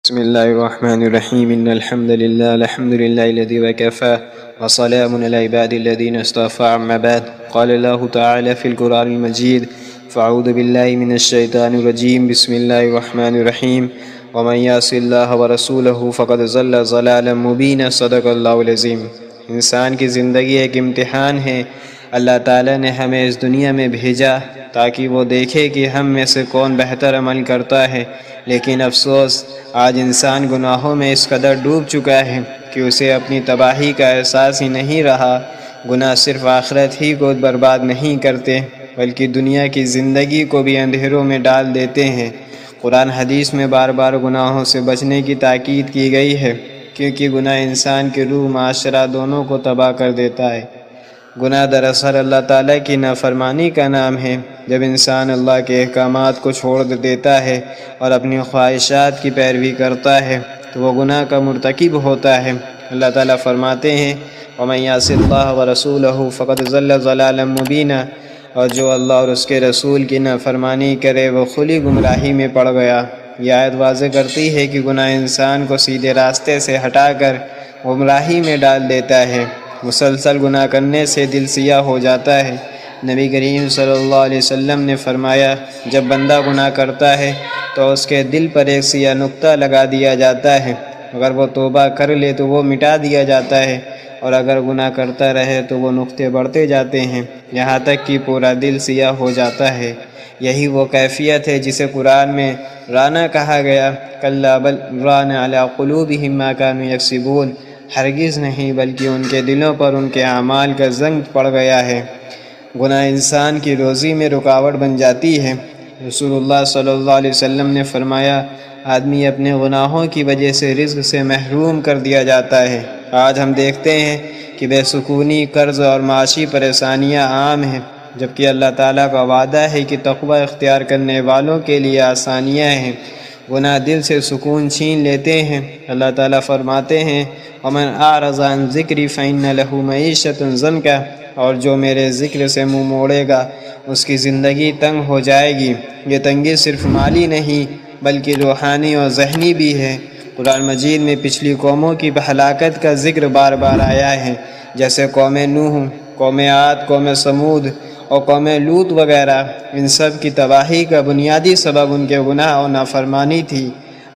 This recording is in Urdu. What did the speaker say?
بسم الله الرحمن الرحيم إن الحمد لله الذي وكفى وسلام على عباد الذين اصطفى أما بعد قال الله تعالى في القرآن المجيد فأعوذ بالله من الشيطان الرجيم بسم الله الرحمن الرحيم ومن يعص الله ورسوله فقد ضل ضلالا مبينا صدق الله العظيم۔ انسان کی زندگی ایک امتحان ہے۔ اللہ تعالیٰ نے ہمیں اس دنیا میں بھیجا تاکہ وہ دیکھے کہ ہم میں سے کون بہتر عمل کرتا ہے، لیکن افسوس آج انسان گناہوں میں اس قدر ڈوب چکا ہے کہ اسے اپنی تباہی کا احساس ہی نہیں رہا۔ گناہ صرف آخرت ہی کو برباد نہیں کرتے بلکہ دنیا کی زندگی کو بھی اندھیروں میں ڈال دیتے ہیں۔ قرآن حدیث میں بار بار گناہوں سے بچنے کی تاکید کی گئی ہے، کیونکہ گناہ انسان کی روح معاشرہ دونوں کو تباہ کر دیتا ہے۔ گناہ دراصل اللہ تعالیٰ کی نافرمانی کا نام ہے۔ جب انسان اللہ کے احکامات کو چھوڑ دیتا ہے اور اپنی خواہشات کی پیروی کرتا ہے تو وہ گناہ کا مرتکب ہوتا ہے۔ اللہ تعالیٰ فرماتے ہیں وَمَن يَعْصِ اللَّهَ وَرَسُولَهُ فَقَدْ ضَلَّ ضَلَالًا مُبِينًا، اور جو اللہ اور اس کے رسول کی نافرمانی کرے وہ کھلی گمراہی میں پڑ گیا۔ یہ آیت واضح کرتی ہے کہ گناہ انسان کو سیدھے راستے سے ہٹا کر گمراہی میں ڈال دیتا ہے۔ مسلسل گناہ کرنے سے دل سیاہ ہو جاتا ہے۔ نبی کریم صلی اللہ علیہ وسلم نے فرمایا جب بندہ گناہ کرتا ہے تو اس کے دل پر ایک سیاہ نقطہ لگا دیا جاتا ہے، اگر وہ توبہ کر لے تو وہ مٹا دیا جاتا ہے، اور اگر گناہ کرتا رہے تو وہ نقطے بڑھتے جاتے ہیں یہاں تک کہ پورا دل سیاہ ہو جاتا ہے۔ یہی وہ کیفیت ہے جسے قرآن میں رانا کہا گیا، کلا بل ران علی قلوبہم ما کانوا یکسبون، ہرگز نہیں بلکہ ان کے دلوں پر ان کے اعمال کا زنگ پڑ گیا ہے۔ گناہ انسان کی روزی میں رکاوٹ بن جاتی ہے۔ رسول اللہ صلی اللہ علیہ وسلم نے فرمایا آدمی اپنے گناہوں کی وجہ سے رزق سے محروم کر دیا جاتا ہے۔ آج ہم دیکھتے ہیں کہ بے سکونی، قرض اور معاشی پریشانیاں عام ہیں، جبکہ اللہ تعالیٰ کا وعدہ ہے کہ تقوی اختیار کرنے والوں کے لیے آسانیاں ہیں۔ گناہ دل سے سکون چھین لیتے ہیں۔ اللہ تعالیٰ فرماتے ہیں وَمَنْ أَعْرَضَ عَنْ ذِكْرِي فَإِنَّ لَهُ مَعِيشَةً ضَنْكًا، اور جو میرے ذکر سے منہ موڑے گا اس کی زندگی تنگ ہو جائے گی۔ یہ تنگی صرف مالی نہیں بلکہ روحانی اور ذہنی بھی ہے۔ قرآن مجید میں پچھلی قوموں کی ہلاکت کا ذکر بار بار آیا ہے، جیسے قوم نوح، قوم عاد، قوم سمود اور قوم لوط وغیرہ۔ ان سب کی تباہی کا بنیادی سبب ان کے گناہ اور نافرمانی تھی۔